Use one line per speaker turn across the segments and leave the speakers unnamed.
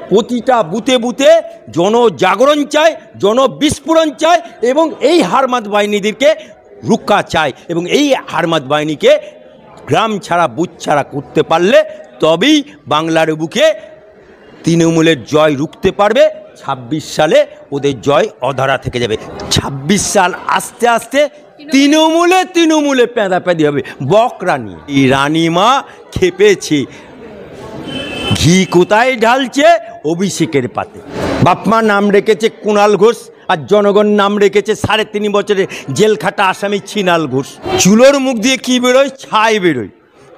প্রতিটা বুথে বুথে জনজাগরণ চায়, জনবিস্ফোরণ চায় এবং এই হারমাদ বাহিনীদেরকে রুখা চায় এবং এই হারমাদ বাহিনীকে গ্রাম ছাড়া বুথ ছাড়া করতে পারলে তবেই বাংলার বুকে তৃণমূলের জয় রুখতে পারবে। ২৬ সালে ওদের জয় অধরা থেকে যাবে। ২৬ সাল আস্তে আস্তে তৃণমূলে প্যাঁদাপ্যাঁদি হবে বকরা নিয়ে। এই রানীমা খেপেছে, ঘি কোথায় ঢালছে? অভিষেকের পাতে। বাপমা নাম রেখেছে কুণাল ঘোষ আর জনগণ নাম রেখেছে ৩.৫ বছরের জেল খাটা আসামি ছিনাল ঘোষ। চুলোর মুখ দিয়ে কি বেরোয়? ছাই বেরোয়।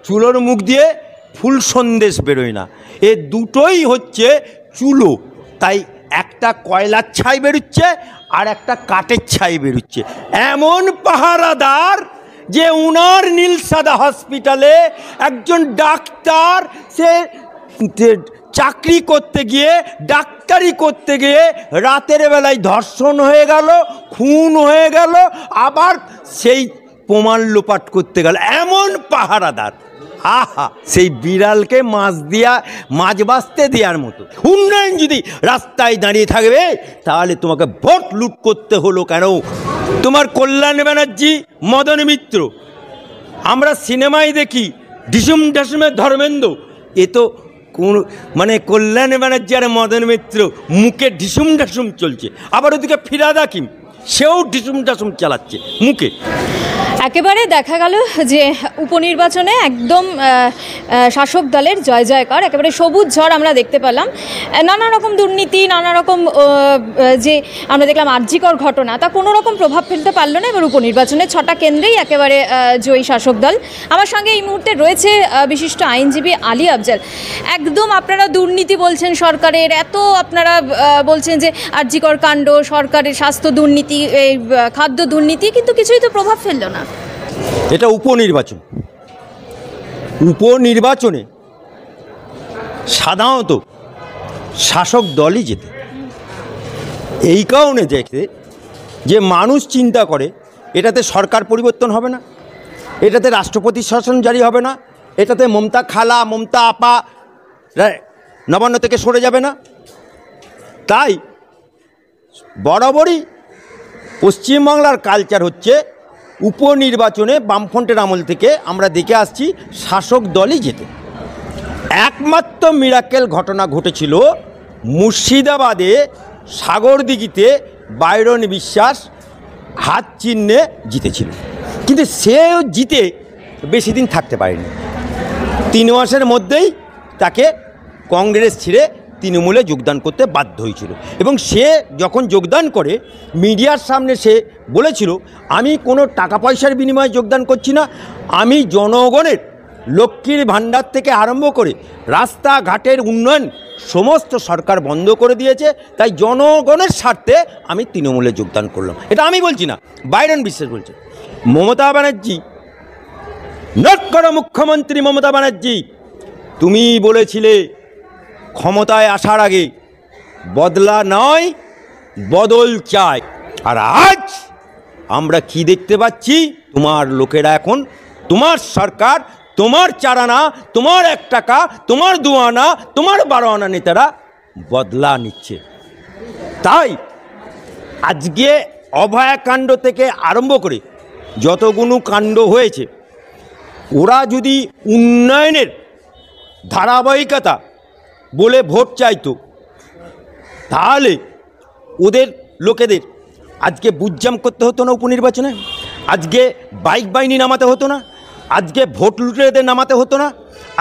চুলোর মুখ দিয়ে ফুল সন্দেশ বেরোয় না। এ দুটোই হচ্ছে চুলো, তাই একটা কয়লার ছাই বেরোচ্ছে আর একটা কাঠের ছাই বেরোচ্ছে। এমন পাহারাদার যে উনার নীলসাদা হসপিটালে একজন ডাক্তার সে চাকরি করতে গিয়ে ডাক্তারি করতে গিয়ে রাতের বেলায় ধর্ষণ হয়ে গেল, খুন হয়ে গেল, আবার সেই প্রমাণ লোপাট করতে গেল। এমন পাহারাদার, আহা, সেই বিড়ালকে মাছ বাঁচতে দেওয়ার মতো। উন্নয়ন যদি রাস্তায় দাঁড়িয়ে থাকবে তাহলে তোমাকে ভোট লুট করতে হলো কেন? তোমার কল্যাণ ব্যানার্জি, মদন মিত্র, আমরা সিনেমায় দেখি ঢিসুম ঢাসুমের ধর্মেন্দ্র, এ তো কোন কল্যাণ ব্যানার্জি আর মদন মিত্র মুখে ঢিসুম ঢাসুম চলছে। আবার ওদিকে ফিরাদ হাকিম, সেও ঢিসুম ঢাসুম চালাচ্ছে মুখে।
একেবারে দেখা গেল যে উপনির্বাচনে একদম শাসক দলের জয় জয়কার, একেবারে সবুজ ঝড় আমরা দেখতে পেলাম। নানা রকম দুর্নীতি, নানা রকম যে আমরা দেখলাম আর্জিকর ঘটনা, তা কোনো রকম প্রভাব ফেলতে পারলো না। এবার উপনির্বাচনে ৬টা কেন্দ্রেই একেবারে জয়ী শাসক দল। আমার সঙ্গে এই মুহূর্তে রয়েছে বিশিষ্ট আইনজীবী আলী আফজাল। একদম আপনারা দুর্নীতি বলছেন সরকারের, এত আপনারা বলছেন যে আর্জিকর কাণ্ড, সরকারের স্বাস্থ্য দুর্নীতি, খাদ্য দুর্নীতি, কিন্তু কিছুই তো প্রভাব ফেললো না।
এটা উপনির্বাচনে সাধারণত শাসক দলই জেতে। এই কারণে দেখে যে মানুষ চিন্তা করে এটাতে সরকার পরিবর্তন হবে না, এটাতে রাষ্ট্রপতি শাসন জারি হবে না, এটাতে মমতা খালা, মমতা আপা নবান্ন থেকে সরে যাবে না। তাই বরাবরই পশ্চিমবাংলার কালচার হচ্ছে উপনির্বাচনে বামফ্রন্টের আমল থেকে আমরা দেখে আসছি শাসক দলই জেতে। একমাত্র মিরাকেল ঘটনা ঘটেছিল মুর্শিদাবাদে সাগরদিঘিতে বাইরন বিশ্বাস হাত চিহ্নে জিতেছিল, কিন্তু সেও জিতে বেশি দিন থাকতে পারেনি। 3 মাসের মধ্যেই তাকে কংগ্রেস ছেড়ে তৃণমূলে যোগদান করতে বাধ্য হয়েছিল। এবং সে যখন যোগদান করে মিডিয়ার সামনে সে বলেছিল, আমি কোনো টাকা পয়সার বিনিময়ে যোগদান করছি না, আমি জনগণের লক্ষ্মীর ভাণ্ডার থেকে আরম্ভ করে রাস্তাঘাটের উন্নয়ন সমস্ত সরকার বন্ধ করে দিয়েছে, তাই জনগণের স্বার্থে আমি তৃণমূলে যোগদান করলাম। এটা আমি বলছি না, বাইরন বিশ্বাস বলছে। মমতা ব্যানার্জি, নোট করো মুখ্যমন্ত্রী মমতা ব্যানার্জি, তুমি বলেছিলে ক্ষমতায় আসার আগে বদলা নয় বদল চাই, আর আজ আমরা কি দেখতে পাচ্ছি? তোমার লোকেরা এখন, তোমার সরকার, তোমার 4 আনা, তোমার 1 টাকা, তোমার 2 আনা, তোমার 12 আনা নেতারা বদলা নিচ্ছে। তাই আজকে অভয়াকাণ্ড থেকে আরম্ভ করে যতগুলো কাণ্ড হয়েছে, ওরা যদি উন্নয়নের ধারাবাহিকতা বলে ভোট চাইতো তাহলে ওদের লোকেদের আজকে বুঝজাম করতে হতো না উপনির্বাচনে, আজকে বাইক বাহিনী নামাতে হতো না, আজকে ভোট লুটেরাদের নামাতে হতো না,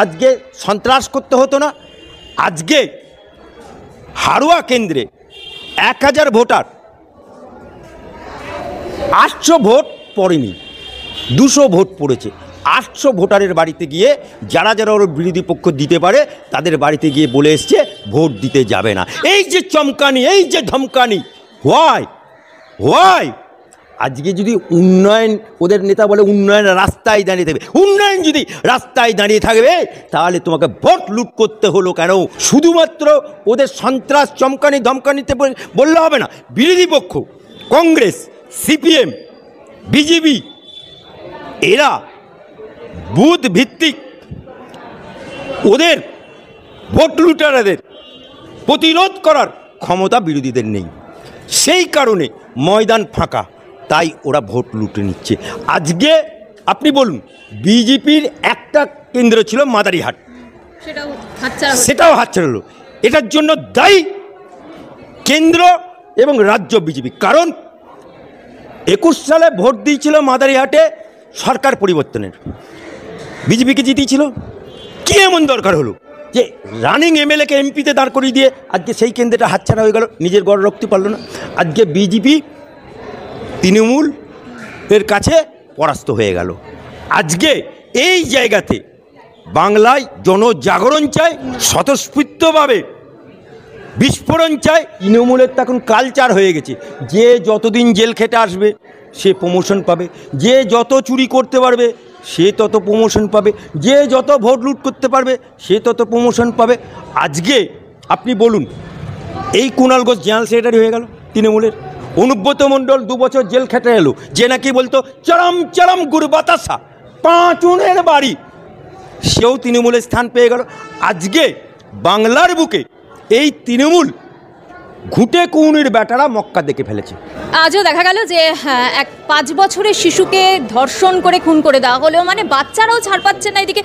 আজকে সন্ত্রাস করতে হতো না। আজকে হারোয়া কেন্দ্রে 1000 ভোটার 800 ভোট পড়েনি, 200 ভোট পড়েছে। 800 ভোটারের বাড়িতে গিয়ে যারা যারা ওর বিরোধী পক্ষ দিতে পারে তাদের বাড়িতে গিয়ে বলে এসছে ভোট দিতে যাবে না। এই যে চমকানি, এই যে ধমকানি, হোয়াই আজকে যদি উন্নয়ন, ওদের নেতা বলে উন্নয়ন রাস্তায় দাঁড়িয়ে থাকবে, উন্নয়ন যদি রাস্তায় দাঁড়িয়ে থাকবে তাহলে তোমাকে ভোট লুট করতে হলো কেন? শুধুমাত্র ওদের সন্ত্রাস চমকানি ধমকানিতে বললে হবে না। বিরোধী পক্ষ কংগ্রেস, সিপিএম, বিজেপি, এরা বুথ ভিত্তিক ওদের ভোট লুটারাদের প্রতিরোধ করার ক্ষমতা বিরোধীদের নেই। সেই কারণে ময়দান ফাঁকা, তাই ওরা ভোট লুটে নিচ্ছে। আজকে আপনি বলুন, বিজেপির একটা কেন্দ্র ছিল মাদারিহাট, সেটাও হাতছাড়া হলো। এটার জন্য দায়ী কেন্দ্র এবং রাজ্য বিজেপি। কারণ 21 সালে ভোট দিয়েছিল মাদারিহাটে সরকার পরিবর্তনের, বিজেপিকে জিতিয়েছিল। কী এমন দরকার হলো যে রানিং এমএলএকে এমপিতে দাঁড় করিয়ে দিয়ে আজকে সেই কেন্দ্রটা হাতছাড়া হয়ে গেল, নিজের গড় রাখতে পারলো না। আজকে বিজেপি তৃণমূলের কাছে পরাস্ত হয়ে গেল। আজকে এই জায়গাতে বাংলায় জনজাগরণ চাই, স্বতঃস্ফূর্তভাবে বিস্ফোরণ চাই। তৃণমূলের তো এখন কালচার হয়ে গেছে, যে যতদিন জেল খেটে আসবে সে প্রমোশন পাবে, যে যত চুরি করতে পারবে সে তত প্রমোশন পাবে, যে যত ভোট লুট করতে পারবে সে তত প্রমোশন পাবে। আজকে আপনি বলুন, এই কুণাল ঘোষ জেনারেল সেক্রেটারি হয়ে গেল তৃণমূলের, অনুব্রত মণ্ডল 2 বছর জেল খেটে এলো, যে নাকি বলতো চরম চরম গুড় বাতাসা 5 উনের বাড়ি, সেও তৃণমূলের স্থান পেয়ে গেল। আজকে বাংলার বুকে এই তৃণমূল ঘুটে কুউনির ব্যাটারা মক্কা দেখে ফেলেছে।
আজও দেখা গেল যে এক 5 বছরের শিশুকে ধর্ষণ করে খুন করে দেওয়া হলেও মানে বাচ্চারাও ছাড় পাচ্ছে না, এদিকে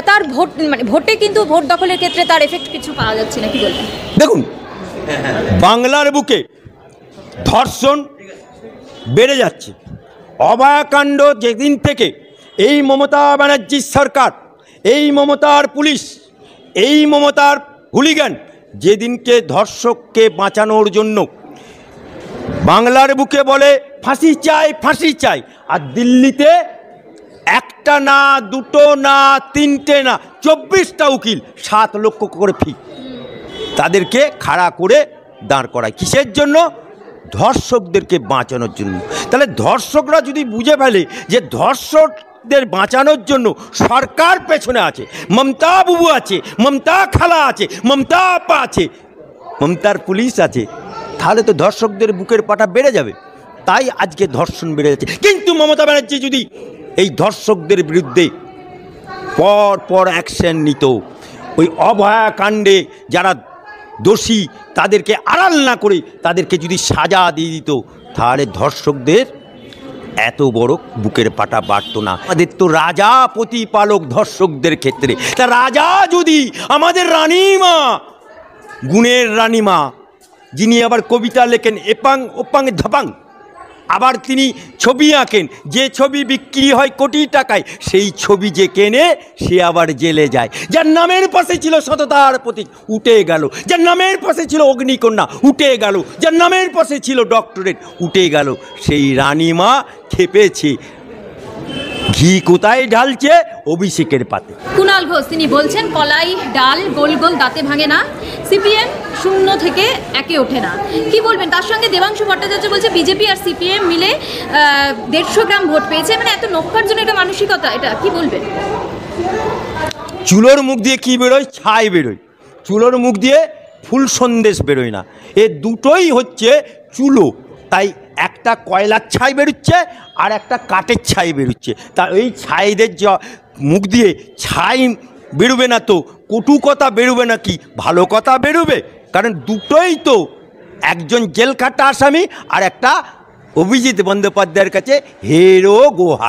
তার ভোট মানে ভোটে কিন্তু ভোট দখলের ক্ষেত্রে তার এফেক্ট কিছু পাওয়া যাচ্ছে না। কি বলবেন?
দেখুন, বাংলার বুকে ধর্ষণ বেড়ে যাচ্ছে। অভয়াকাণ্ড যেদিন থেকে এই মমতা ব্যানার্জির সরকার, এই মমতার পুলিশ, এই মমতার হুলিগান যেদিনকে ধর্ষককে বাঁচানোর জন্য বাংলার বুকে বলে ফাঁসি চাই ফাঁসি চাই, আর দিল্লিতে একটা না, দুটো না, 3টে না, 24টা উকিল 7 লক্ষ করে ফি তাদেরকে খাড়া করে দাঁড় করায়। কিসের জন্য? ধর্ষকদেরকে বাঁচানোর জন্য। তাহলে ধর্ষকরা যদি বুঝে ফেলে যে ধর্ষকদের বাঁচানোর জন্য সরকার পেছনে আছে, মমতা বাবু আছে, মমতা খালা আছে, মমতা আপা আছে, মমতার পুলিশ আছে, তাহলে তো ধর্ষকদের বুকের পাটা বেড়ে যাবে। তাই আজকে ধর্ষণ বেড়ে যাচ্ছে। কিন্তু মমতা ব্যানার্জি যদি এই ধর্ষকদের বিরুদ্ধে পর পর অ্যাকশন নিত, ওই অভয়াকাণ্ডে যারা দোষী তাদেরকে আড়াল না করে তাদেরকে যদি সাজা দিয়ে দিত, তাহলে ধর্ষকদের এত বড় বুকের পাটা বাড়তো না। আমাদের তো রাজা প্রতিপালক ধর্ষকদের ক্ষেত্রে। তা রাজা যদি আমাদের রানীমা, গুণের রানীমা, যিনি আবার কবিতা লেখেন এপাং ওপাং ধাপাং, আবার তিনি ছবি আঁকেন, যে ছবি বিক্রি হয় কোটি টাকায়, সেই ছবি যে কেনে সে আবার জেলে যায়। যার নামের পাশে ছিল সততার প্রতীক, উঠে গেল। যার নামের পাশে ছিল অগ্নিকন্যা, উঠে গেল। যার নামের পাশে ছিল ডক্টরেট, উঠে গেল। সেই রানীমা খেপেছে, ঘি কোথায় ঢালছে? অভিষেকের পাতে।
কুণাল ঘোষ তিনি বলছেন কলাই ডাল গোল গোল দাঁতে ভাঙে না, সিপিএম 0 থেকে 1-এ ওঠে না। কি বলবেন? তার সঙ্গে দেবাংশু ভট্টাচার্য বলছে বিজেপি আর সিপিএম মিলে 150 গ্রাম ভোট পেয়েছে, মানে এত নক্ষার জন্য একটা মানসিকতা, এটা কি বলবেন?
চুলোর মুখ দিয়ে কি বেরোয়? ছাই বেরোয়। চুলোর মুখ দিয়ে ফুল সন্দেশ বেরোয় না। এ দুটোই হচ্ছে চুলো। তাই একটা কয়লার ছাই বেরোচ্ছে আর একটা কাঠের ছাই বেরোচ্ছে। তা এই ছাইদের মুখ দিয়ে ছাই বেরোবে না তো কটু কথা বেরোবে না কি ভালো কথা বেরোবে? কারণ দুটোই তো, একজন জেল খাটা আসামি আর একটা অভিজিৎ বন্দ্যোপাধ্যায়ের কাছে হেরো গোহার।